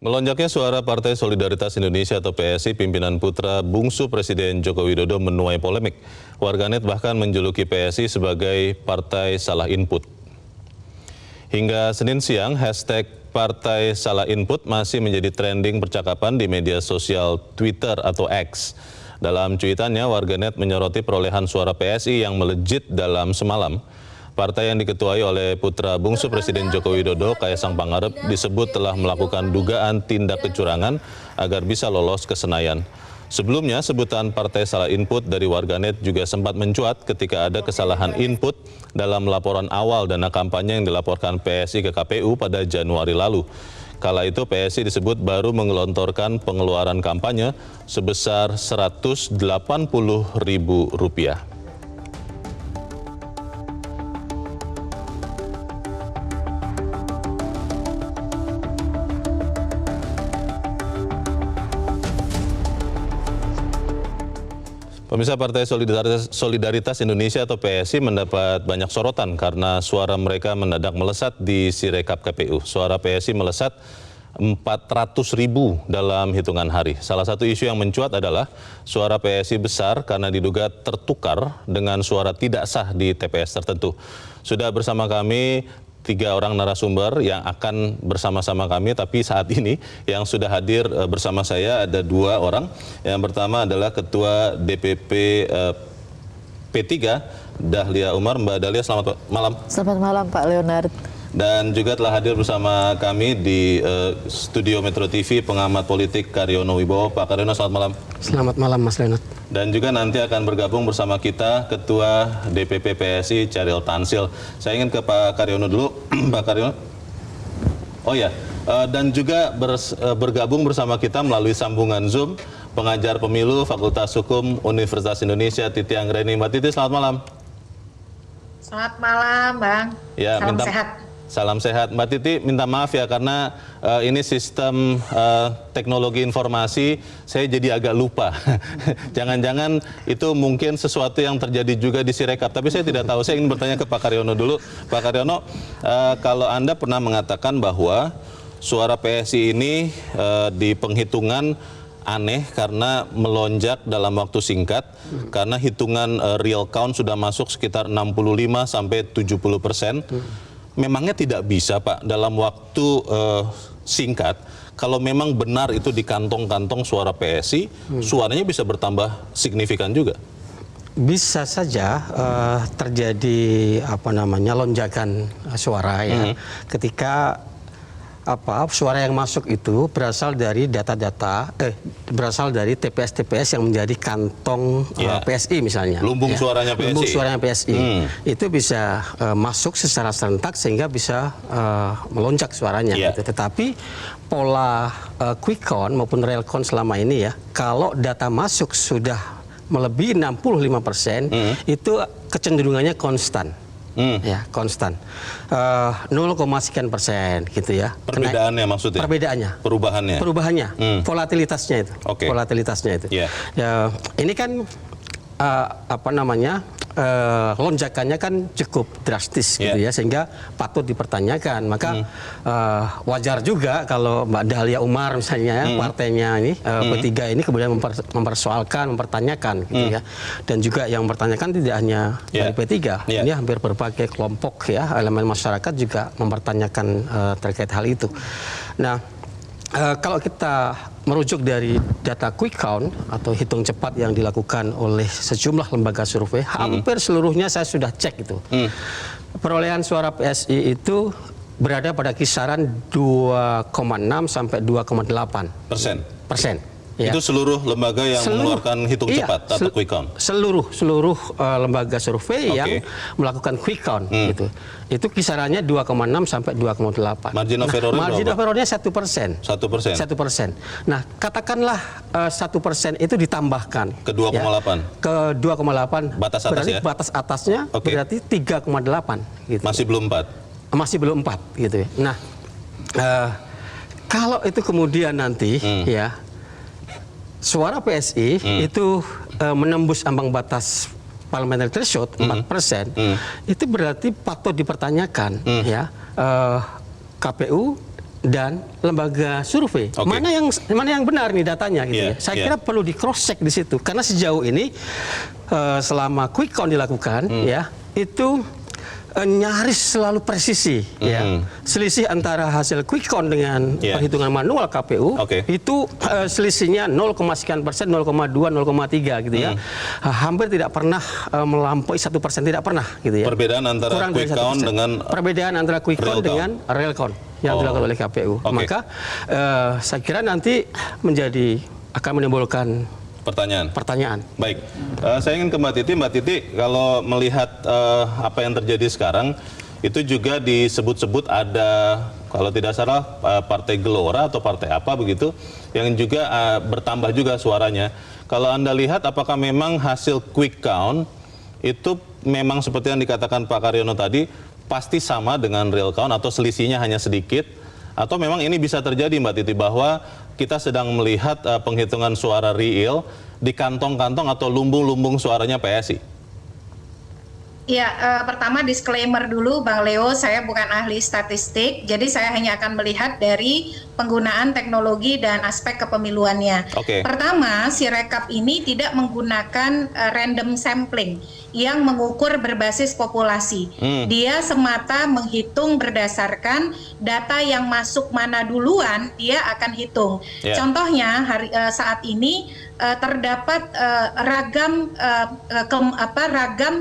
Melonjaknya suara Partai Solidaritas Indonesia atau PSI, pimpinan putra bungsu Presiden Joko Widodo menuai polemik. Warganet bahkan menjuluki PSI sebagai partai salah input. Hingga Senin siang, hashtag partai salah input masih menjadi trending percakapan di media sosial Twitter atau X. Dalam cuitannya, warganet menyoroti perolehan suara PSI yang melejit dalam semalam. Partai yang diketuai oleh putra bungsu Presiden Joko Widodo, Kaisang Pangarep, disebut telah melakukan dugaan tindak kecurangan agar bisa lolos ke Senayan. Sebelumnya, sebutan partai salah input dari warganet juga sempat mencuat ketika ada kesalahan input dalam laporan awal dana kampanye yang dilaporkan PSI ke KPU pada Januari lalu. Kala itu PSI disebut baru menggelontorkan pengeluaran kampanye sebesar Rp180.000. Pemirsa, Partai Solidaritas Indonesia atau PSI mendapat banyak sorotan karena suara mereka mendadak melesat di Sirekap KPU. Suara PSI melesat 400.000 dalam hitungan hari. Salah satu isu yang mencuat adalah suara PSI besar karena diduga tertukar dengan suara tidak sah di TPS tertentu. Sudah bersama kami 3 orang narasumber yang akan bersama-sama kami, tapi saat ini yang sudah hadir bersama saya ada 2 orang. Yang pertama adalah Ketua DPP P3, Dahlia Umar. Mbak Dahlia, selamat malam. Selamat malam Pak Leonard. Dan juga telah hadir bersama kami di studio Metro TV pengamat politik Karyono Wibowo. Pak Karyono, selamat malam. Selamat malam Mas Leonard. Dan juga nanti akan bergabung bersama kita Ketua DPP PSI Chairil Tansil. Saya ingin ke Pak Karyono dulu. Pak Karyono. Oh ya, dan juga bergabung bersama kita melalui sambungan Zoom pengajar pemilu Fakultas Hukum Universitas Indonesia, Titi Anggreni. Mbak Titi, selamat malam. Selamat malam, Bang. Ya, salam sehat. Salam sehat. Mbak Titi, minta maaf ya karena ini sistem teknologi informasi, saya jadi agak lupa. Jangan-jangan itu mungkin sesuatu yang terjadi juga di Sirekap, tapi saya tidak tahu. Saya ingin bertanya ke Pak Karyono dulu. Pak Karyono, kalau Anda pernah mengatakan bahwa suara PSI ini di penghitungan aneh karena melonjak dalam waktu singkat, karena hitungan real count sudah masuk sekitar 65-70%. Memangnya tidak bisa, Pak, dalam waktu singkat, kalau memang benar itu di kantong-kantong suara PSI, suaranya bisa bertambah signifikan juga? Bisa saja terjadi lonjakan suara ya, ketika suara yang masuk itu berasal dari data-data, berasal dari TPS-TPS yang menjadi kantong PSI misalnya. Lumbung suaranya PSI. Lumbung suaranya PSI. Itu bisa masuk secara serentak sehingga bisa melonjak suaranya. Gitu. Tetapi pola quick count maupun real count selama ini ya, kalau data masuk sudah melebihi 65%, itu kecenderungannya konstan. Ya, konstan 0, sekian persen gitu ya. Perbedaannya maksudnya? Perbedaannya. Perubahannya? Volatilitasnya itu. Volatilitasnya itu. Ya, ini kan lonjakannya kan cukup drastis gitu ya, sehingga patut dipertanyakan. Maka wajar juga kalau Mbak Dahlia Umar misalnya partainya ini P3 ini kemudian mempertanyakan gitu ya. Dan juga yang mempertanyakan tidak hanya dari P3, ini hampir berbagai kelompok ya, elemen masyarakat juga mempertanyakan terkait hal itu. Nah, kalau kita merujuk dari data quick count atau hitung cepat yang dilakukan oleh sejumlah lembaga survei, hampir seluruhnya saya sudah cek itu. Perolehan suara PSI itu berada pada kisaran 2,6 sampai 2,8 persen. Ya. Itu seluruh lembaga yang mengeluarkan hitung cepat atau quick count? Seluruh lembaga survei yang melakukan quick count gitu. Itu kisarannya 2,6 sampai 2,8. Margin of errornya 1%. 1%. Nah, katakanlah 1% itu ditambahkan ke 2,8. Ke 2,8. Batas atas ya? Batas atasnya berarti 3,8 gitu. Masih belum 4. Masih belum 4 gitu ya. Nah, kalau itu kemudian nanti ya suara PSI itu menembus ambang batas parliamentary threshold 4%, itu berarti patut dipertanyakan ya, KPU dan lembaga survei. Oke. Mana yang benar nih datanya gitu Iya, ya. Saya iya. kira perlu di cross check di situ karena sejauh ini selama quick count dilakukan ya itu nyaris selalu presisi ya. Selisih antara hasil quick count dengan Iya. perhitungan manual KPU Oke. itu selisihnya 0, sekian persen, 0,2, 0,3 gitu ya. Hampir tidak pernah melampaui 1%, tidak pernah gitu ya. Perbedaan antara Kurang dari quick count 1%. dengan perbedaan antara quick real count count. dengan real count yang dilakukan oleh KPU. Oke. Maka saya kira nanti akan menimbulkan pertanyaan. Baik, saya ingin ke Mbak Titi. Mbak Titi, kalau melihat apa yang terjadi sekarang, itu juga disebut-sebut ada, kalau tidak salah, Partai Gelora atau partai apa begitu, yang juga bertambah juga suaranya. Kalau Anda lihat, apakah memang hasil quick count itu memang seperti yang dikatakan Pak Karyono tadi, pasti sama dengan real count atau selisihnya hanya sedikit? Atau memang ini bisa terjadi, Mbak Titi, bahwa kita sedang melihat penghitungan suara real di kantong-kantong atau lumbung-lumbung suaranya PSI? Ya, pertama disclaimer dulu Bang Leo, saya bukan ahli statistik, jadi saya hanya akan melihat dari penggunaan teknologi dan aspek kepemiluannya. Oke. Pertama, Sirekap ini tidak menggunakan random sampling yang mengukur berbasis populasi. Dia semata menghitung berdasarkan data yang masuk mana duluan, dia akan hitung. Yeah. Contohnya saat ini terdapat ragam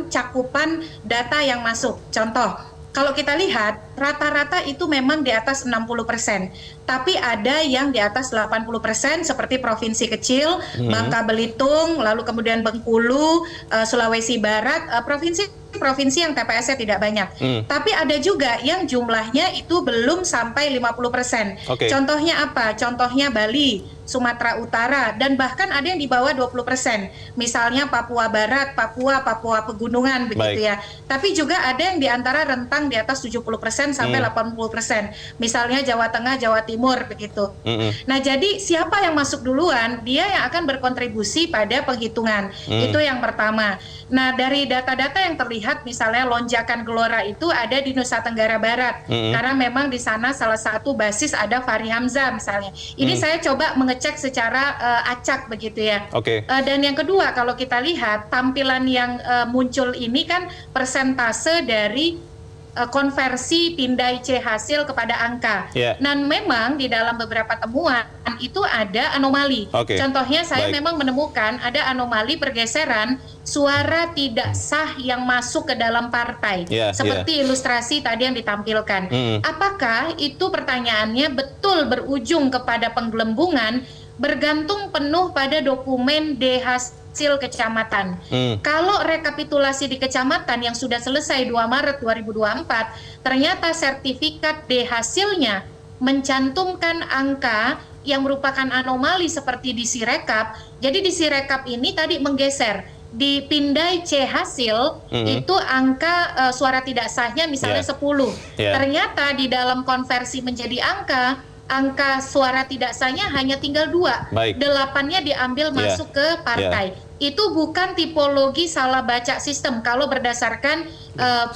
cakupan data yang masuk. Contoh, kalau kita lihat rata-rata itu memang di atas 60%, tapi ada yang di atas 80% seperti provinsi kecil, Bangka Belitung, lalu kemudian Bengkulu, Sulawesi Barat, provinsi yang TPS-nya tidak banyak. Tapi ada juga yang jumlahnya itu belum sampai 50%. Oke. Contohnya apa? Contohnya Bali, Sumatera Utara, dan bahkan ada yang di bawah 20%. Misalnya Papua Barat, Papua Pegunungan begitu ya. Tapi juga ada yang di antara rentang di atas 70% sampai 80%. Misalnya Jawa Tengah, Jawa Timur begitu. Nah, jadi siapa yang masuk duluan, dia yang akan berkontribusi pada penghitungan. Itu yang pertama. Nah, dari data-data yang terlihat misalnya lonjakan Gelora itu ada di Nusa Tenggara Barat. Karena memang di sana salah satu basis ada Fahri Hamzah misalnya. Ini saya coba mengecek secara acak begitu ya. Oke. Dan yang kedua, kalau kita lihat tampilan yang muncul ini kan persentase dari konversi pindai C hasil kepada angka. Yeah. Dan memang di dalam beberapa temuan itu ada anomali. Oke. Contohnya saya Baik. memang menemukan ada anomali pergeseran suara tidak sah yang masuk ke dalam partai. Yeah, seperti ilustrasi tadi yang ditampilkan. Apakah itu pertanyaannya betul berujung kepada penggelembungan? Bergantung penuh pada dokumen D hasil kecamatan. Kalau rekapitulasi di kecamatan yang sudah selesai 2 Maret 2024, ternyata sertifikat D hasilnya mencantumkan angka yang merupakan anomali seperti di Sirekap. Jadi di Sirekap ini tadi menggeser. Di pindai C hasil itu angka suara tidak sahnya misalnya 10. Ternyata di dalam konversi menjadi angka suara tidak sahnya hanya tinggal 2. Baik. 8-nya diambil masuk ke partai. Itu bukan tipologi salah baca sistem kalau berdasarkan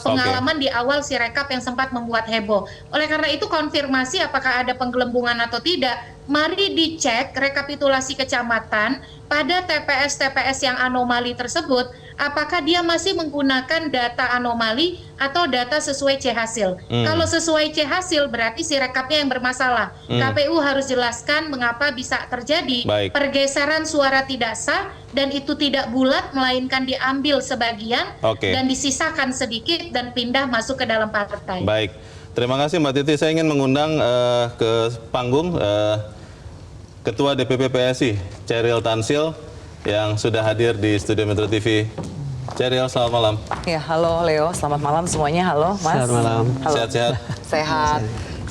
pengalaman di awal Sirekap yang sempat membuat heboh. Oleh karena itu konfirmasi apakah ada penggelembungan atau tidak, mari dicek rekapitulasi kecamatan pada TPS-TPS yang anomali tersebut, apakah dia masih menggunakan data anomali atau data sesuai C hasil. Kalau sesuai C hasil berarti Sirekapnya yang bermasalah. KPU harus jelaskan mengapa bisa terjadi pergeseran suara tidak sah dan itu tidak bulat melainkan diambil sebagian dan disisakan sedikit dan pindah masuk ke dalam partai. Baik, terima kasih Mbak Titi. Saya ingin mengundang ke panggung Ketua DPP PSI, Ceril Tansil, yang sudah hadir di Studio Metro TV. Ceril, selamat malam. Ya, halo Leo, selamat malam semuanya. Halo Mas. Selamat malam. Halo. Sehat-sehat? Sehat.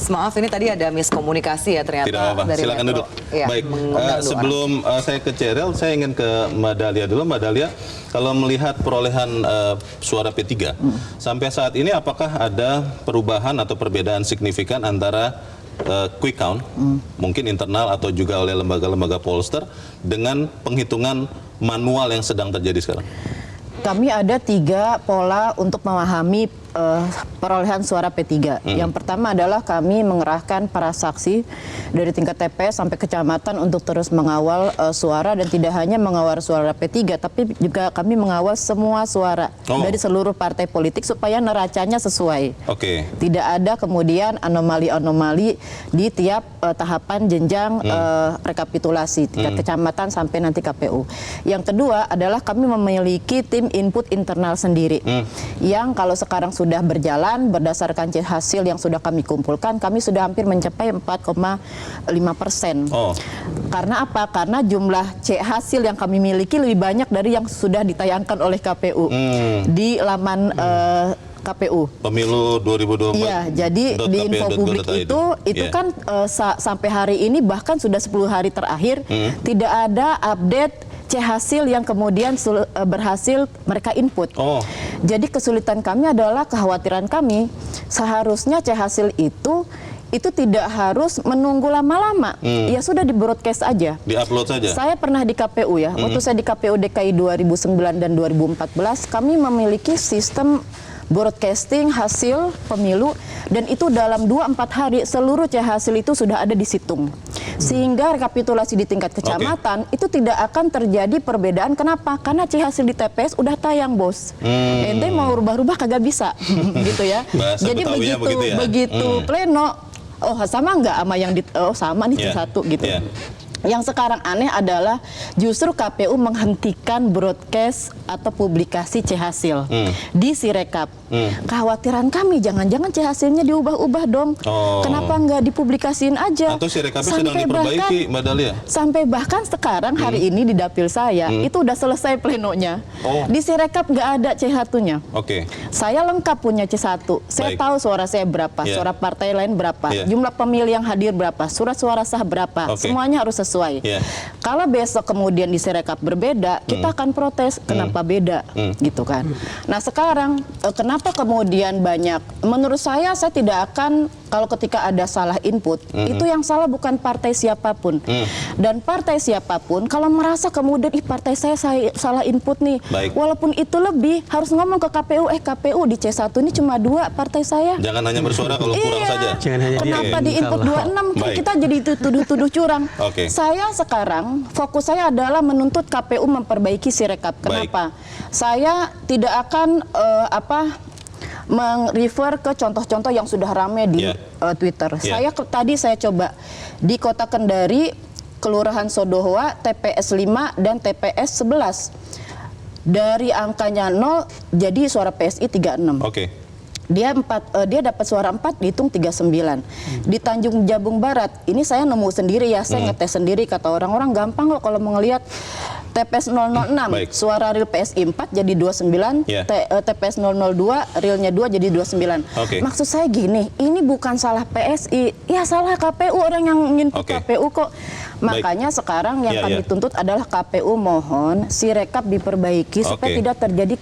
Maaf ini tadi ada miskomunikasi ya ternyata. Tidak apa-apa, dari silakan Metro. duduk. Ya, Baik, mengundang dua sebelum saya ke Ceril, saya ingin ke Mbak Dahlia dulu. Mbak Dahlia, kalau melihat perolehan suara P3, sampai saat ini apakah ada perubahan atau perbedaan signifikan antara quick count, mungkin internal atau juga oleh lembaga-lembaga pollster, dengan penghitungan manual yang sedang terjadi sekarang? Kami ada 3 pola untuk memahami perolehan suara P3. Yang pertama adalah kami mengerahkan para saksi dari tingkat TPS sampai kecamatan untuk terus mengawal suara, dan tidak hanya mengawal suara P3 tapi juga kami mengawal semua suara dari seluruh partai politik supaya neracanya sesuai. Tidak ada kemudian anomali-anomali di tiap tahapan jenjang rekapitulasi tingkat kecamatan sampai nanti KPU. Yang kedua adalah kami memiliki tim input internal sendiri yang kalau sekarang sudah berjalan berdasarkan hasil yang sudah kami kumpulkan, kami sudah hampir mencapai 4,5%. Karena apa? Karena jumlah hasil yang kami miliki lebih banyak dari yang sudah ditayangkan oleh KPU di laman KPU. Pemilu 2024. Iya, jadi di info publik itu kan sampai hari ini bahkan sudah 10 hari terakhir tidak ada update hasil yang kemudian berhasil mereka input. Jadi kesulitan kami adalah kekhawatiran kami seharusnya hasil itu tidak harus menunggu lama-lama. Ya sudah di broadcast aja. Di-upload saja. Saya pernah di KPU ya. Waktu saya di KPU DKI 2009 dan 2014 kami memiliki sistem broadcasting hasil pemilu, dan itu dalam 2-4 hari seluruh hasil itu sudah ada di situng. Sehingga rekapitulasi di tingkat kecamatan itu tidak akan terjadi perbedaan. Kenapa? Karena hasil di TPS udah tayang, bos. Ente mau rubah-rubah kagak bisa. Gitu ya. Jadi begitu pleno, sama nggak sama yang sama nih satu gitu. Yang sekarang aneh adalah justru KPU menghentikan broadcast atau publikasi hasil di Sirekap. Kekhawatiran kami jangan-jangan hasilnya diubah-ubah dong. Kenapa nggak dipublikasiin aja? Atau Sirekapnya sedang diperbaiki, Mbak Dahlia? Sampai bahkan sekarang hari ini di dapil saya itu udah selesai plenonya. Di Sirekap nggak ada C1-nya. Saya lengkap punya C1. Saya tahu suara saya berapa, suara partai lain berapa, jumlah pemilih yang hadir berapa, surat suara sah berapa. Semuanya harus sesuai. Kalau besok kemudian di Sirekap berbeda, kita akan protes kenapa beda, gitu kan. Nah sekarang kenapa kemudian banyak? Menurut saya tidak akan, kalau ketika ada salah input, itu yang salah bukan partai siapapun. Dan partai siapapun kalau merasa kemudian partai saya salah input nih, walaupun itu lebih, harus ngomong ke KPU, KPU di C1 ini cuma 2 partai saya. Jangan hanya bersuara kalau kurang saja. Kenapa di input 26? Kan kita jadi tuduh-tuduh curang. Saya sekarang fokus saya adalah menuntut KPU memperbaiki Sirekap. Kenapa? Saya tidak akan merefer ke contoh-contoh yang sudah ramai di Twitter. Tadi saya coba di Kota Kendari, Kelurahan Sodohoa, TPS 5 dan TPS 11. Dari angkanya 0 jadi suara PSI 36. Dia dapat suara 4 dihitung 39. Di Tanjung Jabung Barat, ini saya nemu sendiri ya, saya ngetes sendiri, kata orang-orang gampang kok kalau mau ngelihat. TPS 006 suara real PSI 4 jadi 29, TPS 002 realnya 2 jadi 29. Maksud saya gini, ini bukan salah PSI, ya salah KPU, orang yang input KPU kok. Makanya sekarang yang kami tuntut adalah KPU mohon Sirekap diperbaiki supaya tidak terjadi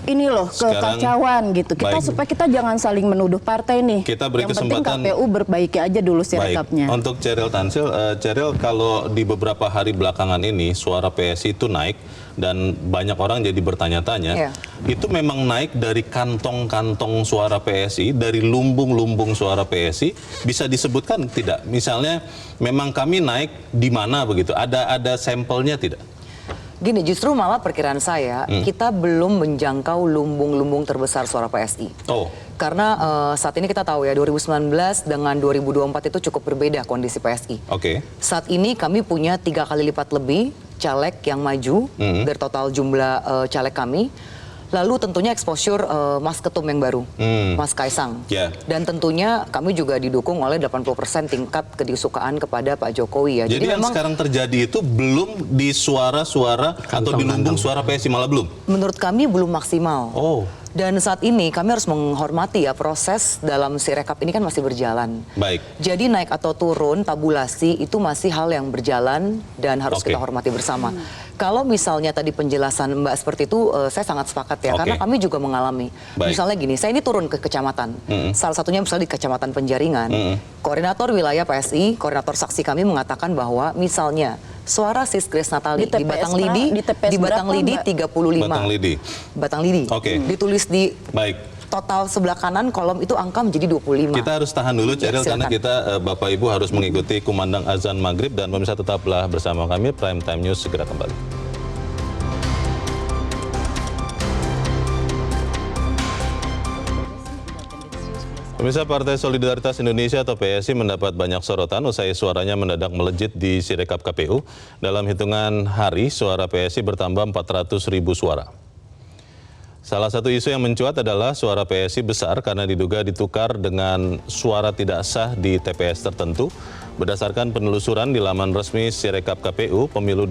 kekacauan gitu. Supaya kita jangan saling menuduh partai nih. Kita beri kesempatan KPU berbaiki aja dulu Sirekapnya. Untuk Ceril Tansil, Ceril, kalau di beberapa hari belakangan ini suara PSI itu naik dan banyak orang jadi bertanya-tanya, itu memang naik dari kantong-kantong suara PSI, dari lumbung-lumbung suara PSI, bisa disebutkan tidak? Misalnya memang kami naik di mana begitu? Ada sampelnya tidak? Gini, justru malah perkiraan saya, kita belum menjangkau lumbung-lumbung terbesar suara PSI. Karena saat ini kita tahu ya, 2019 dengan 2024 itu cukup berbeda kondisi PSI. Saat ini kami punya 3 kali lipat lebih caleg yang maju dari total jumlah caleg kami. Lalu tentunya exposure Mas Ketum yang baru, Mas Kaisang. Dan tentunya kami juga didukung oleh 80% tingkat kedisukaan kepada Pak Jokowi ya. Jadi yang memang sekarang terjadi itu belum di suara-suara atau di lumbung suara PSI, malah belum? Menurut kami belum maksimal. Dan saat ini kami harus menghormati ya, proses dalam Sirekap ini kan masih berjalan. Jadi naik atau turun tabulasi itu masih hal yang berjalan dan harus kita hormati bersama. Kalau misalnya tadi penjelasan Mbak seperti itu, saya sangat sepakat ya, karena kami juga mengalami. Misalnya gini, saya ini turun ke kecamatan. Salah satunya misalnya di Kecamatan Penjaringan. Koordinator wilayah PSI, koordinator saksi kami mengatakan bahwa misalnya suara Sis Grace Natali di Batang Lidi, di Batang Lidi 35. Batang Lidi. Ditulis di total sebelah kanan kolom itu angka menjadi 25. Kita harus tahan dulu, Cheryl, Ya, karena kita Bapak Ibu harus mengikuti kumandang azan maghrib, dan pemirsa tetaplah bersama kami. Prime Time News segera kembali. Pemirsa, Partai Solidaritas Indonesia atau PSI mendapat banyak sorotan usai suaranya mendadak melejit di Sirekap KPU. Dalam hitungan hari, suara PSI bertambah 400.000 suara. Salah satu isu yang mencuat adalah suara PSI besar karena diduga ditukar dengan suara tidak sah di TPS tertentu. Berdasarkan penelusuran di laman resmi Sirekap KPU, pemilu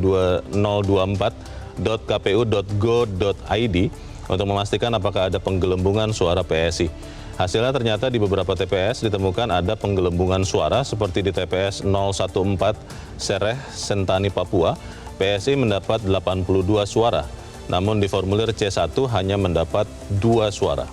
2024.kpu.go.id untuk memastikan apakah ada penggelembungan suara PSI. Hasilnya ternyata di beberapa TPS ditemukan ada penggelembungan suara seperti di TPS 014 Sereh, Sentani, Papua. PSI mendapat 82 suara. Namun di formulir C1 hanya mendapat 2 suara.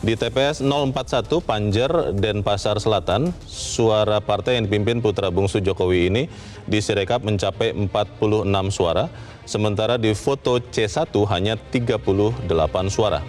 Di TPS 041 Panjer, Denpasar Selatan, suara partai yang dipimpin putra bungsu Jokowi ini di Sirekap mencapai 46 suara, sementara di foto C1 hanya 38 suara.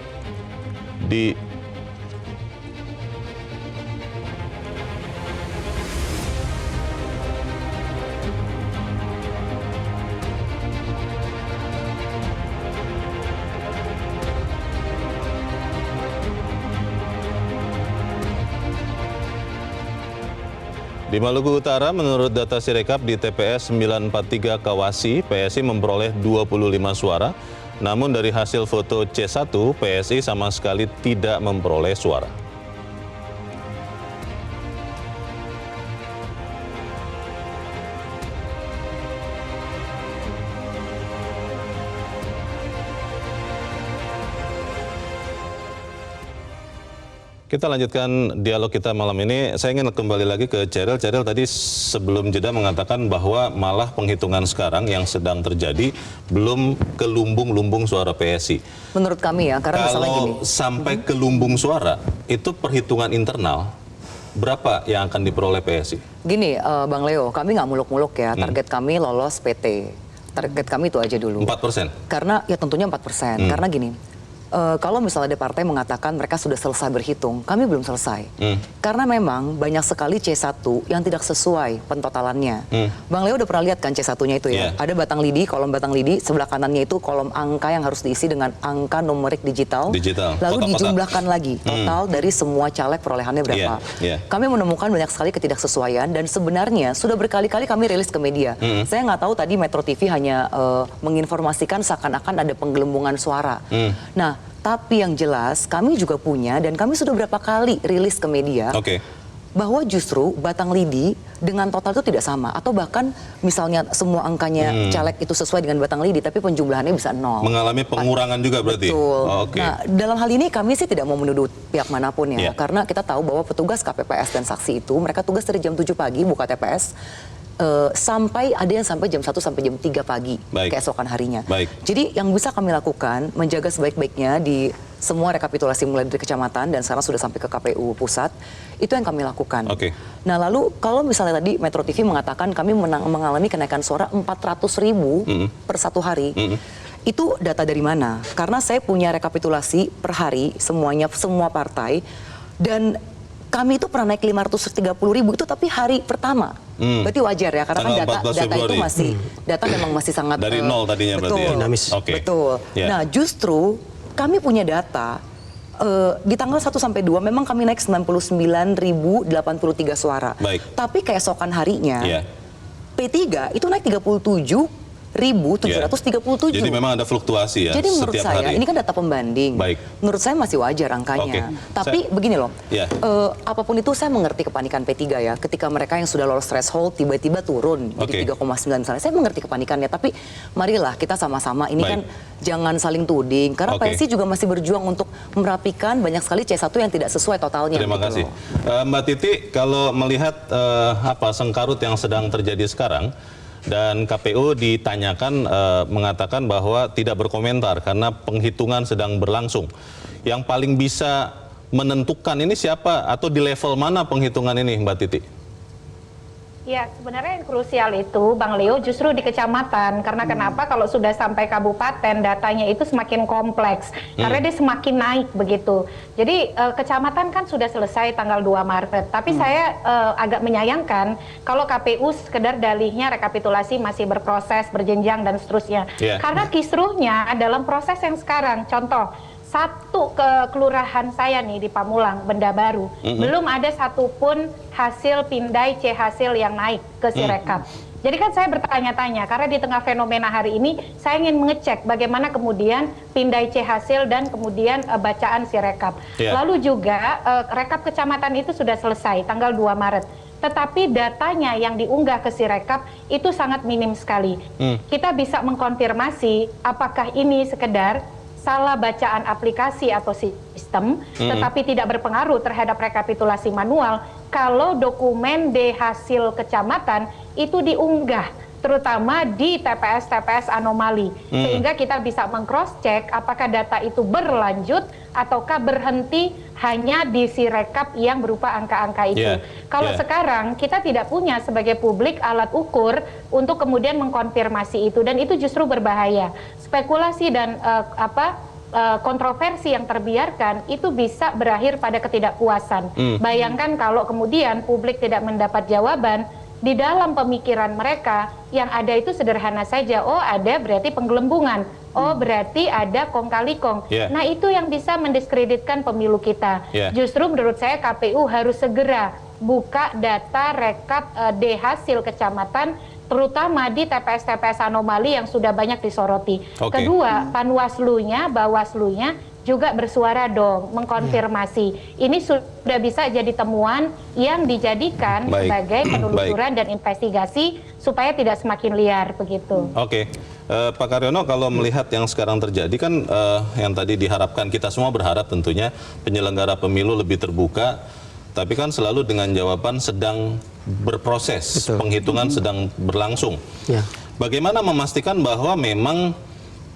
Di Maluku Utara, menurut data Sirekap di TPS 943 Kawasi, PSI memperoleh 25 suara. Namun dari hasil foto C1, PSI sama sekali tidak memperoleh suara. Kita lanjutkan dialog kita malam ini. Saya ingin kembali lagi ke Cheryl. Cheryl tadi sebelum jeda mengatakan bahwa malah penghitungan sekarang yang sedang terjadi belum ke lumbung-lumbung suara PSI. Menurut kami ya, karena masalah gini. Kalau sampai ke lumbung suara, itu perhitungan internal, berapa yang akan diperoleh PSI? Gini, Bang Leo, kami nggak muluk-muluk ya. Target kami lolos PT. Target kami itu aja dulu. 4%? Karena ya tentunya 4%. Karena gini, kalau misalnya ada partai mengatakan mereka sudah selesai berhitung, kami belum selesai. Karena memang banyak sekali C1 yang tidak sesuai pentotalannya. Bang Leo udah pernah lihat kan C1-nya itu ya? Ada batang lidi, kolom batang lidi, sebelah kanannya itu kolom angka yang harus diisi dengan angka numerik digital. Lalu dijumlahkan lagi total dari semua caleg perolehannya berapa. Kami menemukan banyak sekali ketidaksesuaian dan sebenarnya sudah berkali-kali kami rilis ke media. Saya nggak tahu tadi Metro TV hanya menginformasikan seakan-akan ada penggelembungan suara. Nah, tapi yang jelas kami juga punya dan kami sudah berapa kali rilis ke media bahwa justru batang lidi dengan total itu tidak sama, atau bahkan misalnya semua angkanya caleg itu sesuai dengan batang lidi tapi penjumlahannya bisa 0. Mengalami pengurangan juga berarti? Betul. Nah, dalam hal ini kami sih tidak mau menuduh pihak manapun ya, karena kita tahu bahwa petugas KPPS dan saksi itu mereka tugas dari jam 7 pagi buka TPS sampai ada yang sampai jam 1 sampai jam 3 pagi keesokan harinya. Jadi yang bisa kami lakukan menjaga sebaik-baiknya di semua rekapitulasi mulai dari kecamatan dan sekarang sudah sampai ke KPU pusat, itu yang kami lakukan. Nah lalu kalau misalnya tadi Metro TV mengatakan kami mengalami kenaikan suara 400.000 per satu hari, itu data dari mana? Karena saya punya rekapitulasi per hari semuanya, semua partai, dan kami itu pernah naik 530.000 itu tapi hari pertama. Berarti wajar ya, karena kan data itu masih, data memang masih sangat dari nol tadinya berarti ya? Dinamis. Betul. Nah justru kami punya data di tanggal 1 sampai 2 memang kami naik 99.083 suara. Tapi keesokan harinya P3 itu naik 37.737. Jadi memang ada fluktuasi ya. Jadi menurut setiap saya hari. ini kan data pembanding. Menurut saya masih wajar angkanya. Tapi begini loh, apapun itu saya mengerti kepanikan P3 ya. Ketika mereka yang sudah lolos threshold tiba-tiba turun jadi 3,9 misalnya. Saya mengerti kepanikannya. Tapi marilah kita sama-sama ini kan jangan saling tuding. Karena PSI juga masih berjuang untuk merapikan banyak sekali C1 yang tidak sesuai totalnya. Terima kasih. Mbak Titi, kalau melihat sengkarut yang sedang terjadi sekarang, dan KPU ditanyakan mengatakan bahwa tidak berkomentar karena penghitungan sedang berlangsung. Yang paling bisa menentukan ini siapa atau di level mana penghitungan ini, Mbak Titi? Ya, sebenarnya yang krusial itu, Bang Leo, justru di kecamatan. Karena kenapa? Kalau sudah sampai kabupaten, datanya itu semakin kompleks. Karena dia semakin naik begitu. Jadi kecamatan kan sudah selesai tanggal 2 Maret. Tapi saya agak menyayangkan kalau KPU sekedar dalihnya rekapitulasi masih berproses, berjenjang, dan seterusnya. Karena kisruhnya dalam proses yang sekarang, contoh, satu kelurahan saya nih di Pamulang, Benda Baru, belum ada satupun hasil pindai C hasil yang naik ke Sirekap. Jadi kan saya bertanya-tanya, karena di tengah fenomena hari ini, saya ingin mengecek bagaimana kemudian pindai C hasil dan kemudian bacaan Sirekap. Lalu juga rekap kecamatan itu sudah selesai, tanggal 2 Maret. Tetapi datanya yang diunggah ke Sirekap itu sangat minim sekali. Kita bisa mengkonfirmasi apakah ini sekedar salah bacaan aplikasi atau sistem, tetapi tidak berpengaruh terhadap rekapitulasi manual kalau dokumen D hasil kecamatan itu diunggah, terutama di TPS-TPS anomali, sehingga kita bisa meng-cross-check apakah data itu berlanjut ataukah berhenti hanya di Sirekap yang berupa angka-angka itu. Kalau sekarang kita tidak punya sebagai publik alat ukur untuk kemudian mengkonfirmasi itu, dan itu justru berbahaya. Spekulasi dan kontroversi yang terbiarkan itu bisa berakhir pada ketidakpuasan. Bayangkan kalau kemudian publik tidak mendapat jawaban, di dalam pemikiran mereka yang ada itu sederhana saja. Oh, ada berarti penggelembungan. Oh, berarti ada kong kali kong. Nah, itu yang bisa mendiskreditkan pemilu kita. Justru menurut saya KPU harus segera buka data rekap D hasil kecamatan, terutama di TPS-TPS anomali yang sudah banyak disoroti. Kedua, Panwaslu-nya, Bawaslu-nya juga bersuara dong, mengkonfirmasi. Ini sudah bisa jadi temuan yang dijadikan sebagai penelusuran dan investigasi supaya tidak semakin liar begitu. Pak Karyono, kalau melihat yang sekarang terjadi kan yang tadi diharapkan, kita semua berharap tentunya penyelenggara pemilu lebih terbuka, tapi kan selalu dengan jawaban sedang berproses, penghitungan sedang berlangsung. Bagaimana memastikan bahwa memang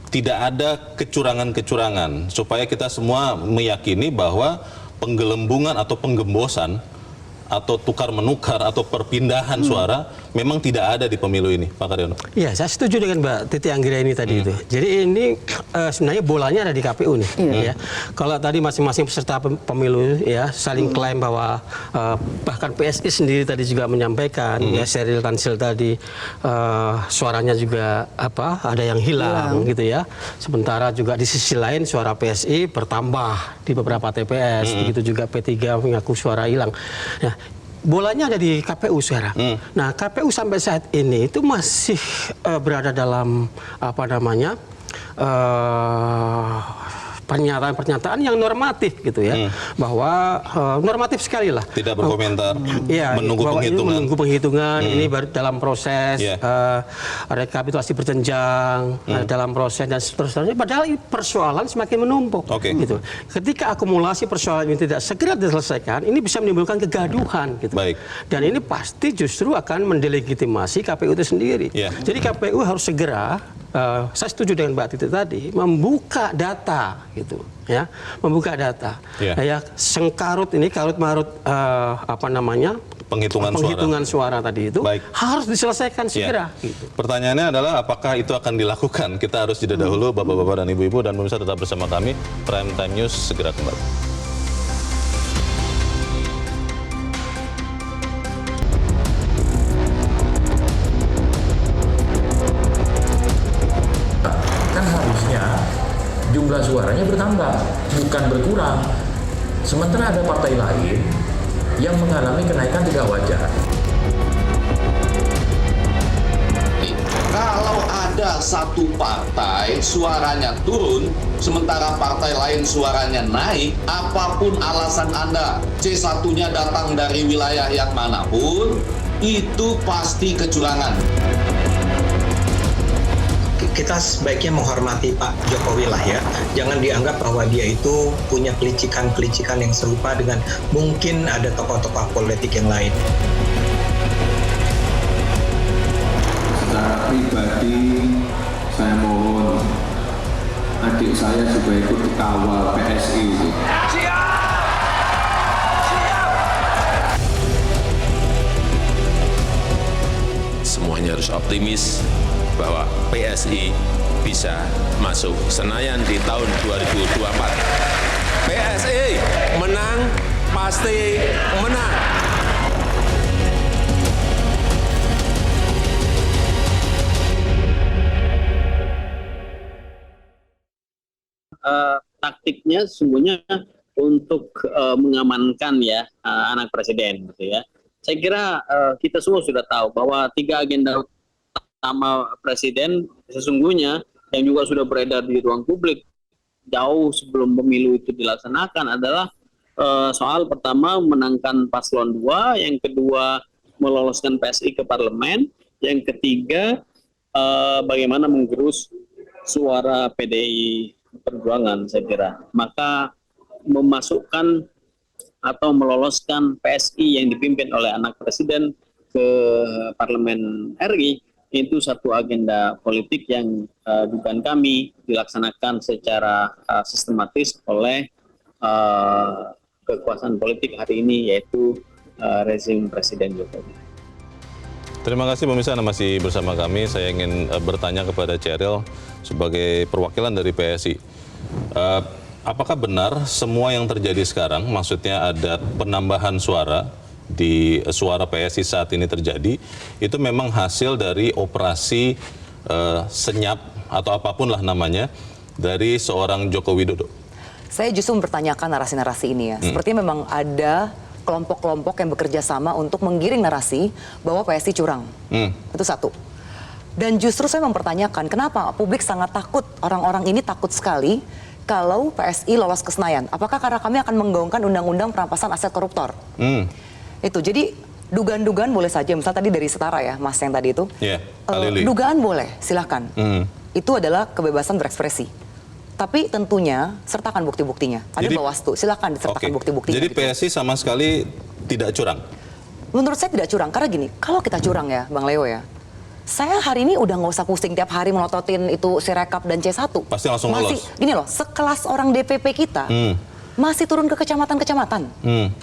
tidak ada kecurangan-kecurangan supaya kita semua meyakini bahwa penggelembungan atau penggembosan atau tukar menukar atau perpindahan suara memang tidak ada di pemilu ini, Pak Karyono? Iya, saya setuju dengan Mbak Titi Anggraini tadi itu. Jadi ini sebenarnya bolanya ada di KPU nih. Ya. Kalau tadi masing-masing peserta pemilu ya saling klaim bahwa bahkan PSI sendiri tadi juga menyampaikan ya Sheryl Tanzil tadi suaranya juga ada yang hilang gitu ya. Sementara juga di sisi lain suara PSI bertambah di beberapa TPS, begitu juga P3 mengaku suara hilang. Nah, bolanya ada di KPU sekarang. Nah, KPU sampai saat ini itu masih berada dalam pernyataan-pernyataan yang normatif gitu ya, bahwa normatif sekali lah. Tidak berkomentar, menunggu penghitungan, ini baru dalam proses rekapitulasi berjenjang, dalam proses dan seterusnya. Padahal persoalan semakin menumpuk. Gitu. Ketika akumulasi persoalan ini tidak segera diselesaikan, ini bisa menimbulkan kegaduhan. Gitu. Dan ini pasti justru akan mendelegitimasi KPU itu sendiri. Jadi KPU harus segera, saya setuju dengan Mbak Titi tadi, membuka data gitu ya, membuka data. Ya, sengkarut ini karut marut penghitungan suara tadi itu harus diselesaikan segera. Gitu. Pertanyaannya adalah apakah itu akan dilakukan? Kita harus jeda dahulu, Bapak-bapak dan Ibu-ibu, dan pemirsa tetap bersama kami. Prime Time News segera kembali. Jumlah suaranya bertambah, bukan berkurang. Sementara ada partai lain yang mengalami kenaikan tidak wajar. Kalau ada satu partai suaranya turun, sementara partai lain suaranya naik, apapun alasan Anda, C1-nya datang dari wilayah yang manapun, itu pasti kecurangan. Kita sebaiknya menghormati Pak Jokowi lah ya. Jangan dianggap bahwa dia itu punya kelicikan-kelicikan yang serupa dengan mungkin ada tokoh-tokoh politik yang lain. Secara pribadi, saya mohon adik saya juga ikut dikawal PSI. semuanya harus optimis bahwa PSI bisa masuk Senayan di tahun 2024. PSI menang, pasti menang. Taktiknya sesungguhnya untuk mengamankan ya anak presiden, gitu ya. Saya kira kita semua sudah tahu bahwa 3 agenda utama presiden sesungguhnya yang juga sudah beredar di ruang publik jauh sebelum pemilu itu dilaksanakan adalah soal pertama menangkan paslon 2, yang kedua meloloskan PSI ke parlemen, yang ketiga bagaimana menggerus suara PDI Perjuangan, saya kira. Maka memasukkan atau meloloskan PSI yang dipimpin oleh anak presiden ke parlemen RI itu satu agenda politik yang dugaan kami dilaksanakan secara sistematis oleh kekuasaan politik hari ini, yaitu rezim Presiden Jokowi. Terima kasih pemirsa, Anda masih bersama kami. Saya ingin bertanya kepada Cheryl sebagai perwakilan dari PSI. Apakah benar semua yang terjadi sekarang, maksudnya ada penambahan suara di suara PSI saat ini terjadi, itu memang hasil dari operasi senyap atau apapun lah namanya dari seorang Joko Widodo? Saya justru mempertanyakan narasi-narasi ini ya. Sepertinya memang ada kelompok-kelompok yang bekerja sama untuk menggiring narasi bahwa PSI curang. Itu satu. Dan justru saya mempertanyakan kenapa publik sangat takut, orang-orang ini takut sekali kalau PSI lolos ke Senayan. Apakah karena kami akan menggaungkan undang-undang perampasan aset koruptor? Itu, jadi dugaan-dugaan boleh saja, misalnya tadi dari Setara ya, Mas yang tadi itu. Dugaan boleh, silahkan. Itu adalah kebebasan berekspresi. Tapi tentunya sertakan bukti-buktinya. Ada Bawaslu, silakan disertakan bukti-buktinya. Jadi PSI sama sekali tidak curang? Menurut saya tidak curang, karena gini, kalau kita curang ya Bang Leo ya, saya hari ini udah nggak usah pusing tiap hari melototin itu Sirekap dan C1. Pasti langsung lolos. Gini loh, sekelas orang DPP kita masih turun ke kecamatan-kecamatan.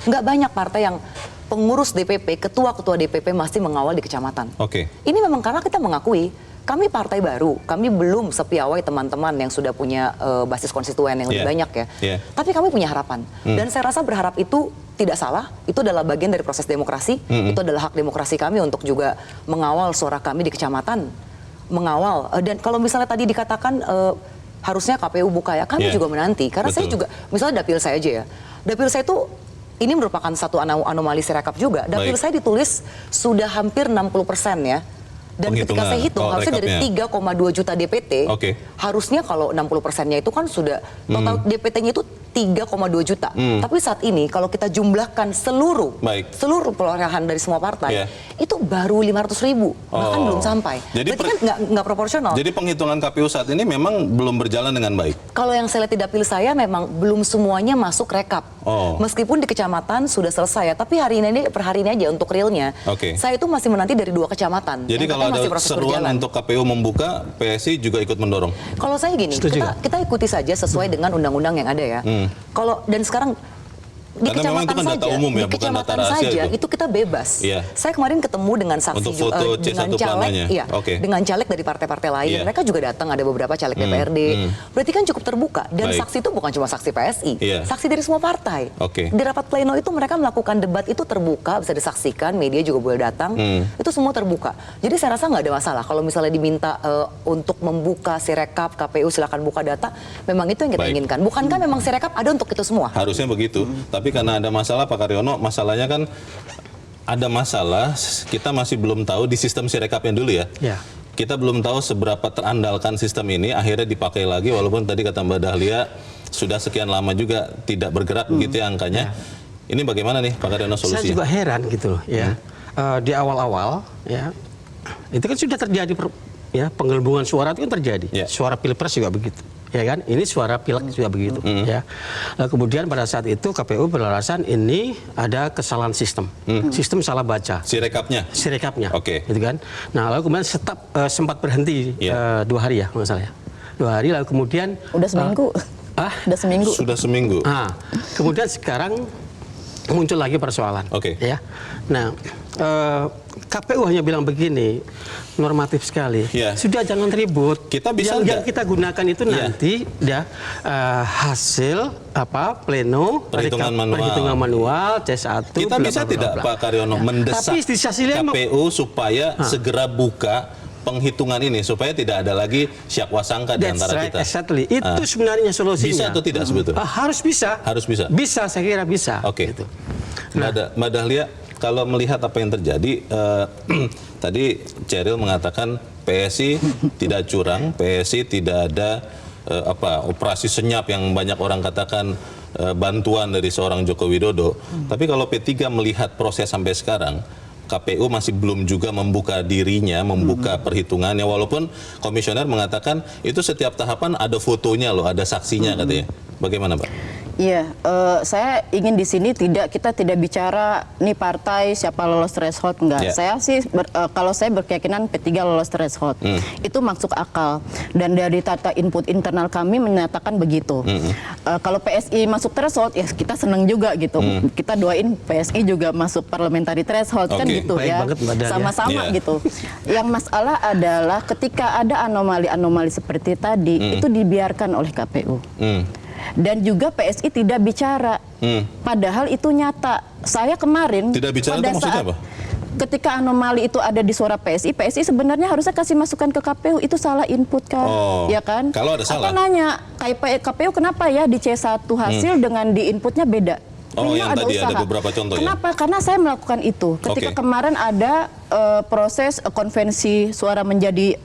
Nggak banyak partai yang pengurus DPP, ketua-ketua DPP masih mengawal di kecamatan. Ini memang karena kita mengakui, kami partai baru, kami belum sepiawai teman-teman yang sudah punya basis konstituen yang lebih banyak ya. Tapi kami punya harapan. Dan saya rasa berharap itu tidak salah, itu adalah bagian dari proses demokrasi, itu adalah hak demokrasi kami untuk juga mengawal suara kami di kecamatan. Mengawal, dan kalau misalnya tadi dikatakan harusnya KPU buka ya, kami juga menanti. Karena saya juga, misalnya dapil saya aja ya, dapil saya itu ini merupakan satu anomali Sirekap juga. Dapil saya ditulis sudah hampir 60% ya. Dan ketika saya hitung, harusnya dari 3,2 juta DPT, harusnya kalau 60%-nya itu kan sudah, total DPT-nya itu 3,2 juta. Tapi saat ini kalau kita jumlahkan seluruh perolehan dari semua partai, itu baru 500.000, bahkan belum sampai. Jadi berarti kan nggak proporsional. Jadi penghitungan KPU saat ini memang belum berjalan dengan baik? Kalau yang saya lihat di dapil saya memang belum semuanya masuk rekap. Meskipun di kecamatan sudah selesai ya, tapi hari ini per hari ini aja untuk realnya, saya itu masih menanti dari 2 kecamatan. Jadi kalau ada seruan untuk KPU membuka, PSI juga ikut mendorong? Kalau saya gini, kita ikuti saja sesuai dengan undang-undang yang ada ya. Kalau dan sekarang di karena kecamatan kan saja, data umum ya, di bukan kecamatan data rahasia saja itu kita bebas. Saya kemarin ketemu dengan saksi dengan caleg, dengan caleg dari partai-partai lain. Mereka juga datang, ada beberapa caleg DPRD. Berarti kan cukup terbuka. Dan saksi itu bukan cuma saksi PSI, saksi dari semua partai. Di rapat pleno itu mereka melakukan debat itu terbuka, bisa disaksikan, media juga boleh datang. Itu semua terbuka. Jadi saya rasa nggak ada masalah kalau misalnya diminta untuk membuka Sirekap, KPU silakan buka data. Memang itu yang kita inginkan. Bukankah memang Sirekap ada untuk itu semua? Harusnya begitu. Tapi karena ada masalah Pak Karyono, masalahnya kan ada masalah, kita masih belum tahu di sistem Sirekapnya dulu ya. Kita belum tahu seberapa terandalkan sistem ini, akhirnya dipakai lagi walaupun tadi kata Mbak Dahlia sudah sekian lama juga tidak bergerak begitu ya angkanya. Ini bagaimana nih Pak Karyono solusinya? Saya juga heran gitu loh ya. Di awal-awal ya, itu kan sudah terjadi penggelembungan suara itu kan terjadi. Suara Pilpres juga begitu. Ya kan, ini suara pilek juga begitu. Ya. Nah, kemudian pada saat itu KPU beralasan ini ada kesalahan sistem, sistem salah baca. Sirekapnya. Gitu kan. Nah, lalu kemudian sempat berhenti 2 hari ya, nggak salah ya. 2 hari lalu kemudian. Udah seminggu. Udah seminggu. Sudah seminggu. Kemudian sekarang muncul lagi persoalan. Ya. Nah, KPU hanya bilang begini, normatif sekali. Sudah jangan ribut. Kita bisa yang kita gunakan itu nanti hasil pleno perhitungan manual C1. Kita bisa tidak Pak Karyono mendesak KPU supaya segera buka penghitungan ini supaya tidak ada lagi syak wasangka di antara kita. Exactly. Itu sebenarnya solusinya. Bisa atau tidak sebetulnya? Harus bisa. Harus bisa. Bisa, saya kira bisa. Oke. Gitu. Mbak Dahlia, kalau melihat apa yang terjadi, tadi Ceril mengatakan PSI tidak curang, PSI tidak ada operasi senyap yang banyak orang katakan bantuan dari seorang Joko Widodo. Tapi kalau P3 melihat proses sampai sekarang, KPU masih belum juga membuka dirinya, membuka perhitungannya, walaupun komisioner mengatakan itu setiap tahapan ada fotonya loh, ada saksinya katanya. Bagaimana, Pak? Iya, saya ingin di sini kita tidak bicara nih partai siapa lolos threshold enggak. Saya sih kalau saya berkeyakinan P3 lolos threshold. Itu masuk akal. Dan dari data input internal kami menyatakan begitu. Kalau PSI masuk threshold ya kita senang juga gitu. Kita doain PSI juga masuk parliamentary threshold kan gitu. Baik ya. Sama-sama gitu. Yang masalah adalah ketika ada anomali-anomali seperti tadi itu dibiarkan oleh KPU. Dan juga PSI tidak bicara, padahal itu nyata. Saya kemarin tidak bicara pada itu maksudnya saat apa? Ketika anomali itu ada di suara PSI sebenarnya harusnya kasih masukan ke KPU, itu salah input kan, ya kan? Kalau ada salah. Aku nanya, KPU kenapa ya di C1 hasil dengan di inputnya beda? Yang tadi ada beberapa contoh. Kenapa? Karena saya melakukan itu. Ketika kemarin ada proses konvensi suara menjadi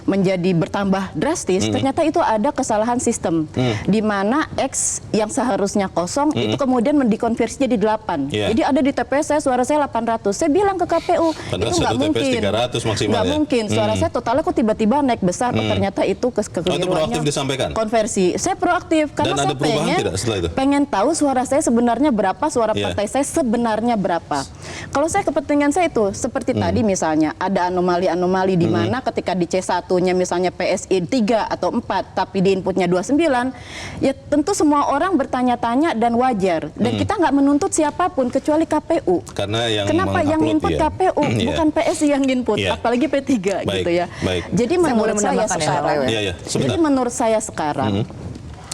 menjadi bertambah drastis, ternyata itu ada kesalahan sistem di mana X yang seharusnya kosong itu kemudian dikonversi jadi 8. Jadi ada di TPS suara saya 800. Saya bilang ke KPU itu nggak mungkin. 300 maksimal, nggak mungkin. Suara saya totalnya kok tiba-tiba naik besar. Ternyata itu kekeliruannya. Itu proaktif disampaikan? Konversi. Saya proaktif karena saya pengen tahu suara saya sebenarnya berapa, suara partai saya sebenarnya berapa. Kalau saya kepentingan saya itu seperti tadi misalnya ada anomali-anomali di mana ketika di C1-nya misalnya PSI 3 atau 4 tapi di inputnya 29, ya tentu semua orang bertanya-tanya dan wajar. Dan kita nggak menuntut siapapun kecuali KPU. Karena kenapa yang input KPU bukan PSI yang input, apalagi P3 gitu ya. Jadi menurut saya sekarang, jadi menurut saya sekarang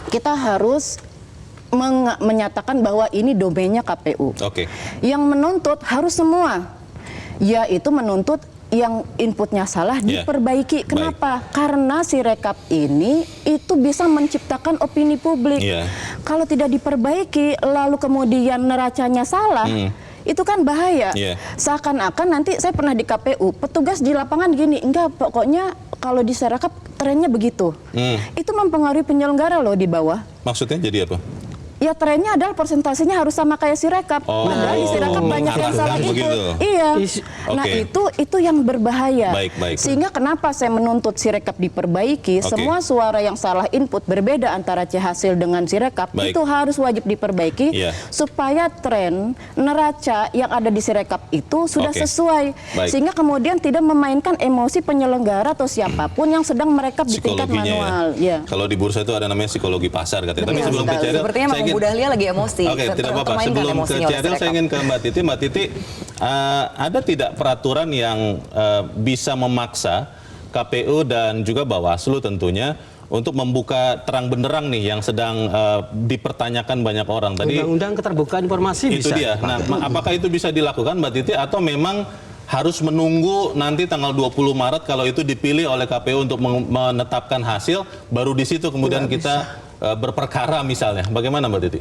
kita harus menyatakan bahwa ini domainnya KPU. Yang menuntut harus semua, yaitu menuntut yang inputnya salah diperbaiki. Kenapa? Karena si rekap ini itu bisa menciptakan opini publik. Kalau tidak diperbaiki, lalu kemudian neracanya salah, itu kan bahaya. Seakan-akan nanti saya pernah di KPU, petugas di lapangan gini, enggak pokoknya kalau di Sirekap trennya begitu. Itu mempengaruhi penyelenggara loh di bawah. Maksudnya jadi apa? Ya trennya adalah persentasenya harus sama kayak Sirekap. Padahal di Sirekap banyak yang salah input. Iya. Nah itu yang berbahaya. Sehingga kenapa saya menuntut Sirekap diperbaiki, semua suara yang salah input berbeda antara C hasil dengan Sirekap itu harus wajib diperbaiki supaya tren neraca yang ada di Sirekap itu sudah sesuai. Sehingga kemudian tidak memainkan emosi penyelenggara atau siapapun yang sedang merekap di tingkat manual. Kalau di bursa itu ada namanya psikologi pasar katanya. Tapi sebelum ke Ceril, Bu Dahlia lagi emosi. Tidak apa-apa. Sebelum ke Ceril, saya ingin ke Mbak Titi. Mbak Titi, ada tidak peraturan yang bisa memaksa KPU dan juga Bawaslu tentunya untuk membuka terang benderang nih yang sedang dipertanyakan banyak orang tadi? Undang-undang keterbukaan informasi itu bisa. Dia. Nah, apakah itu bisa dilakukan, Mbak Titi, atau memang harus menunggu nanti tanggal 20 Maret kalau itu dipilih oleh KPU untuk menetapkan hasil, baru di situ kemudian kita berperkara misalnya? Bagaimana Mbak Titi?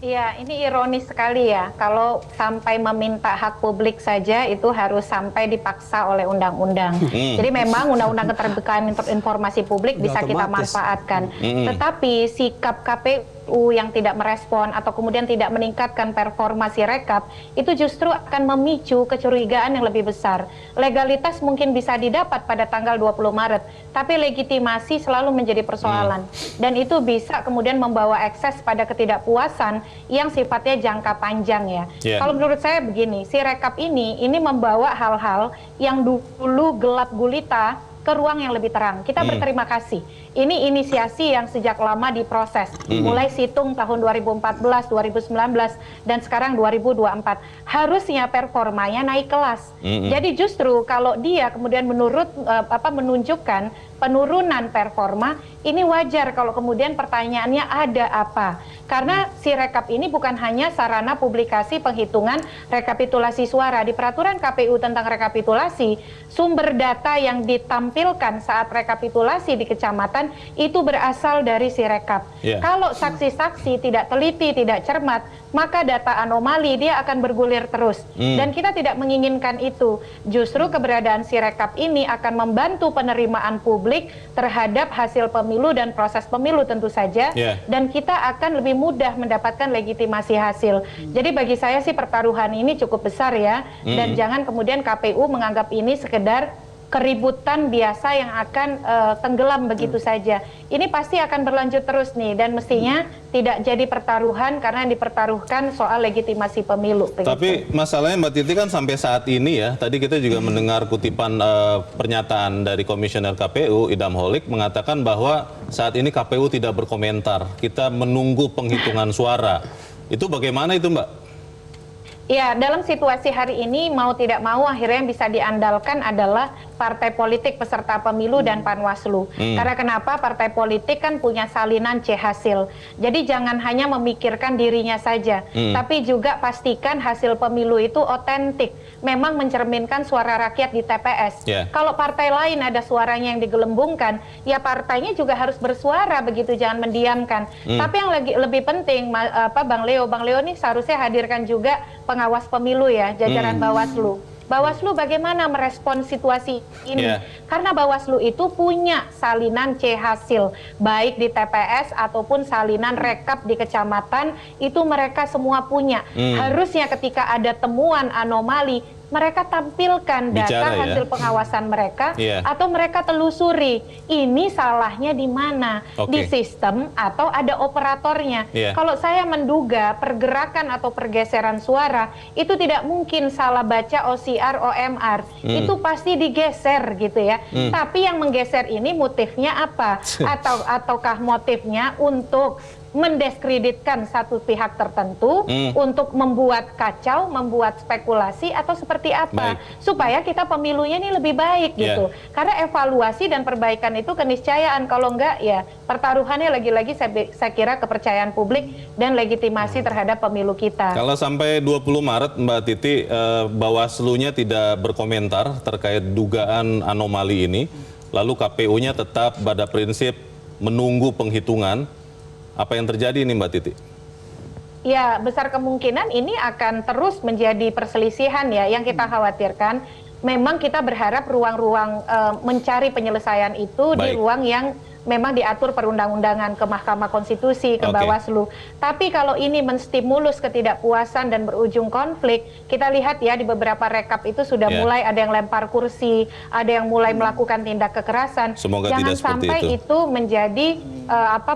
Iya, ini ironis sekali ya. Kalau sampai meminta hak publik saja itu harus sampai dipaksa oleh undang-undang. Jadi memang undang-undang keterbukaan informasi publik bisa kita manfaatkan. Tetapi sikap KPU yang tidak merespon atau kemudian tidak meningkatkan performa Sirekap itu justru akan memicu kecurigaan yang lebih besar. Legalitas mungkin bisa didapat pada tanggal 20 Maret, tapi legitimasi selalu menjadi persoalan. Dan itu bisa kemudian membawa ekses pada ketidakpuasan yang sifatnya jangka panjang ya. Kalau menurut saya begini, Sirekap ini membawa hal-hal yang dulu gelap gulita ke ruang yang lebih terang. Kita berterima kasih. Ini inisiasi yang sejak lama diproses. Mulai situng tahun 2014, 2019, dan sekarang 2024. Harusnya performanya naik kelas. Jadi justru kalau dia kemudian menunjukkan penurunan performa, ini wajar kalau kemudian pertanyaannya ada apa. Karena Sirekap ini bukan hanya sarana publikasi penghitungan rekapitulasi suara. Di peraturan KPU tentang rekapitulasi, sumber data yang ditampilkan saat rekapitulasi di kecamatan itu berasal dari Sirekap. Kalau saksi-saksi tidak teliti, tidak cermat, maka data anomali dia akan bergulir terus. Dan kita tidak menginginkan itu. Justru keberadaan Sirekap ini akan membantu penerimaan publik terhadap hasil pemilu dan proses pemilu tentu saja. Dan kita akan lebih mudah mendapatkan legitimasi hasil. Jadi bagi saya sih pertaruhan ini cukup besar ya. Dan jangan kemudian KPU menganggap ini sekedar keributan biasa yang akan tenggelam begitu saja. Ini pasti akan berlanjut terus nih, dan mestinya tidak jadi pertaruhan karena yang dipertaruhkan soal legitimasi pemilu. Begitu. Tapi masalahnya Mbak Titi kan sampai saat ini ya, tadi kita juga mendengar kutipan pernyataan dari Komisioner KPU Idam Holik mengatakan bahwa saat ini KPU tidak berkomentar, kita menunggu penghitungan suara. Itu bagaimana itu Mbak? Ya, dalam situasi hari ini mau tidak mau akhirnya yang bisa diandalkan adalah partai politik peserta pemilu dan Panwaslu. Karena kenapa? Partai politik kan punya salinan C hasil. Jadi jangan hanya memikirkan dirinya saja, tapi juga pastikan hasil pemilu itu otentik, memang mencerminkan suara rakyat di TPS. Kalau partai lain ada suaranya yang digelembungkan, ya partainya juga harus bersuara begitu, jangan mendiamkan. Tapi yang lebih penting, Bang Leo ini seharusnya hadirkan juga pengawas pemilu ya, jajaran Bawaslu. Bawaslu bagaimana merespon situasi ini? Karena Bawaslu itu punya salinan C hasil, baik di TPS ataupun salinan rekap di kecamatan, itu mereka semua punya. Harusnya ketika ada temuan anomali, mereka tampilkan data hasil pengawasan mereka atau mereka telusuri ini salahnya di mana, di sistem atau ada operatornya. Kalau saya menduga pergerakan atau pergeseran suara itu tidak mungkin salah baca OCR, OMR, itu pasti digeser gitu ya. Tapi yang menggeser ini motifnya apa? Ataukah motifnya untuk mendiskreditkan satu pihak tertentu, untuk membuat kacau, membuat spekulasi, atau seperti apa, supaya kita pemilunya ini lebih baik gitu. Karena evaluasi dan perbaikan itu keniscayaan, kalau enggak ya pertaruhannya lagi-lagi saya kira kepercayaan publik dan legitimasi terhadap pemilu kita. Kalau sampai 20 Maret Mbak Titi, Bawaslu-nya tidak berkomentar terkait dugaan anomali ini, lalu KPU-nya tetap pada prinsip menunggu penghitungan, apa yang terjadi ini Mbak Titi? Ya, besar kemungkinan ini akan terus menjadi perselisihan ya. Yang kita khawatirkan, memang kita berharap ruang-ruang mencari penyelesaian itu di ruang yang memang diatur perundang-undangan, ke Mahkamah Konstitusi, ke Bawaslu. Tapi kalau ini menstimulus ketidakpuasan dan berujung konflik, kita lihat ya di beberapa rekap itu sudah mulai ada yang lempar kursi, ada yang mulai melakukan tindak kekerasan. Semoga jangan tidak sampai itu menjadi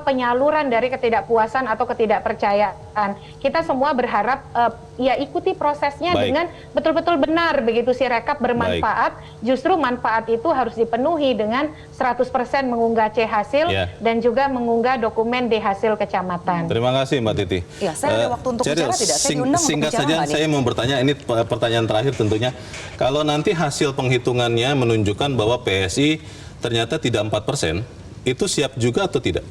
penyaluran dari ketidakpuasan atau ketidakpercayaan. Kita semua berharap ya ikuti prosesnya dengan betul-betul benar begitu, Sirekap bermanfaat. Justru manfaat itu harus dipenuhi dengan 100% mengunggah C hasil dan juga mengunggah dokumen D hasil kecamatan. Terima kasih Mbak Titi. Ya, saya ada waktu untuk bicara tidak? Saya diundang singkat saja, saya mau bertanya, ini pertanyaan terakhir tentunya. Kalau nanti hasil penghitungannya menunjukkan bahwa PSI ternyata tidak 4%, itu siap juga atau tidak?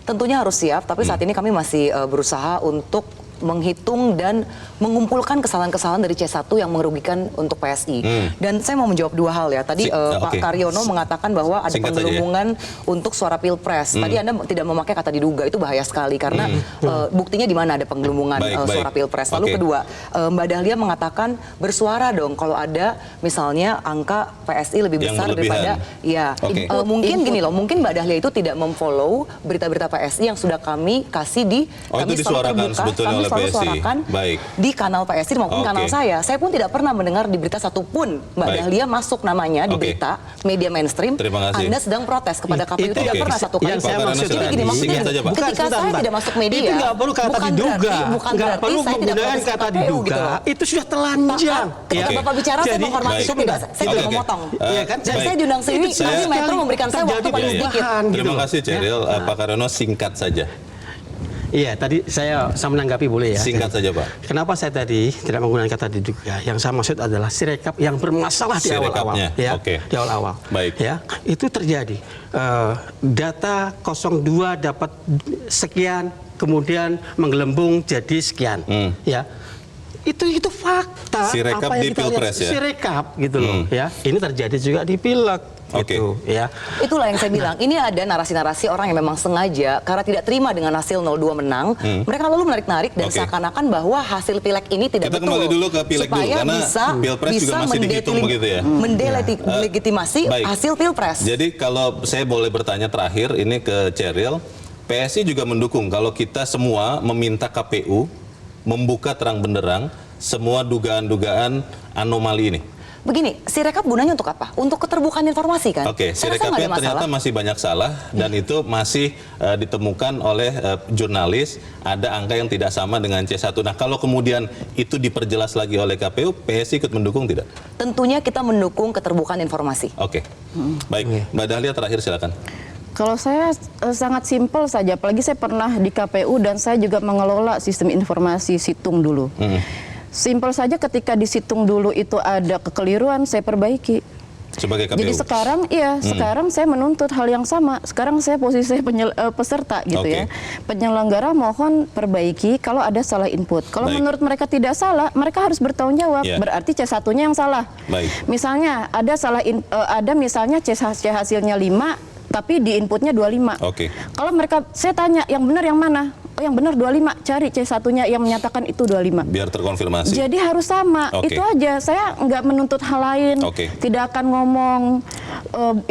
Tentunya harus siap, tapi saat ini kami masih berusaha untuk menghitung dan mengumpulkan kesalahan-kesalahan dari C1 yang merugikan untuk PSI. Dan saya mau menjawab dua hal ya. Tadi Pak Karyono mengatakan bahwa ada penggelembungan untuk suara Pilpres. Tadi Anda tidak memakai kata diduga, itu bahaya sekali karena buktinya di mana ada penggelembungan suara Pilpres. Lalu kedua, Mbak Dahlia mengatakan bersuara dong kalau ada misalnya angka PSI lebih besar daripada mungkin gini loh, mungkin Mbak Dahlia itu tidak memfollow berita-berita PSI yang sudah kami kasih di kami selalu terbuka, kami selalu suarakan di di kanal PSI maupun kanal saya pun tidak pernah mendengar di berita satupun Mbak Dahlia masuk namanya di berita media mainstream. Anda sedang protes kepada KPU, tidak pernah satu kali. Jadi gini, maksudnya ketika saya tidak masuk media, itu nggak perlu kata diduga, nggak perlu menggunakan kata diduga, itu sudah telanjang. Ketika Bapak bicara, saya menghormati, saya tidak memotong. Saya diundang sini, nanti Metro memberikan saya waktu paling sedikit. Terima kasih Ceril. Pak Karyono, singkat saja. Iya, tadi saya menanggapi boleh ya. Singkat saja Pak. Kenapa saya tadi tidak menggunakan kata diduga? Yang saya maksud adalah Sirekap yang bermasalah di awal-awal. Ya, di awal-awal. Baik. Ya, itu terjadi. Data 02 dapat sekian, kemudian menggelembung jadi sekian. Ya. Itu fakta. Sirekap apa yang di kita Pilpres lihat. ya? Sirekap gitu loh. Ya, ini terjadi juga di Pileg. Gitu, ya. Itulah yang saya bilang, ini ada narasi-narasi orang yang memang sengaja karena tidak terima dengan hasil 02 menang, mereka lalu menarik-narik dan seakan-akan bahwa hasil pileg ini tidak betul. Kita kembali dulu ke pileg dulu, karena Pilpres juga masih dihitung begitu ya. Mendelegitimasi hasil Pilpres. Jadi kalau saya boleh bertanya terakhir ini ke Ceril, PSI juga mendukung kalau kita semua meminta KPU membuka terang benderang semua dugaan-dugaan anomali ini. Begini, Sirekap gunanya untuk apa? Untuk keterbukaan informasi kan? Sirekapnya ternyata masih banyak salah dan itu masih ditemukan oleh jurnalis, ada angka yang tidak sama dengan C1. Nah, kalau kemudian itu diperjelas lagi oleh KPU, PSI ikut mendukung tidak? Tentunya kita mendukung keterbukaan informasi. Baik. Mbak Dahlia terakhir silakan. Kalau saya sangat simpel saja, apalagi saya pernah di KPU dan saya juga mengelola sistem informasi situng dulu. Simpel saja, ketika di situng dulu itu ada kekeliruan, saya perbaiki. Sebagai KPU. Jadi sekarang, sekarang saya menuntut hal yang sama. Sekarang saya posisi peserta gitu ya. Penyelenggara mohon perbaiki kalau ada salah input. Kalau menurut mereka tidak salah, mereka harus bertanggung jawab. Berarti C1-nya yang salah. Misalnya ada ada misalnya C hasilnya 5, tapi di inputnya 25. Kalau mereka, saya tanya, yang benar yang mana? Oh, yang benar 25, cari C1-nya yang menyatakan itu 25. Biar terkonfirmasi. Jadi harus sama, itu aja. Saya nggak menuntut hal lain, tidak akan ngomong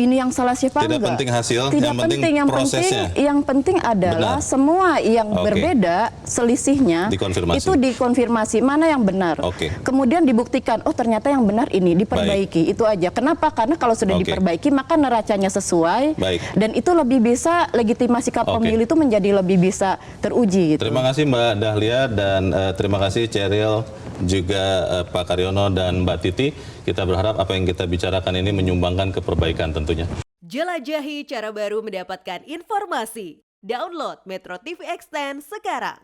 ini yang salah siapa, tidak penting hasil, tidak yang penting, yang prosesnya. Yang penting adalah semua yang berbeda selisihnya itu dikonfirmasi mana yang benar. Kemudian dibuktikan, oh ternyata yang benar ini, diperbaiki. Itu aja. Kenapa? Karena kalau sudah diperbaiki maka neracanya sesuai dan itu lebih bisa, legitimasi pemilu itu menjadi lebih bisa teruji gitu. Terima kasih Mbak Dahlia dan terima kasih Ceril, juga Pak Karyono dan Mbak Titi. Kita berharap apa yang kita bicarakan ini menyumbangkan keperbaikan tentunya. Jelajahi cara baru mendapatkan informasi. Download Metro TV Extend sekarang.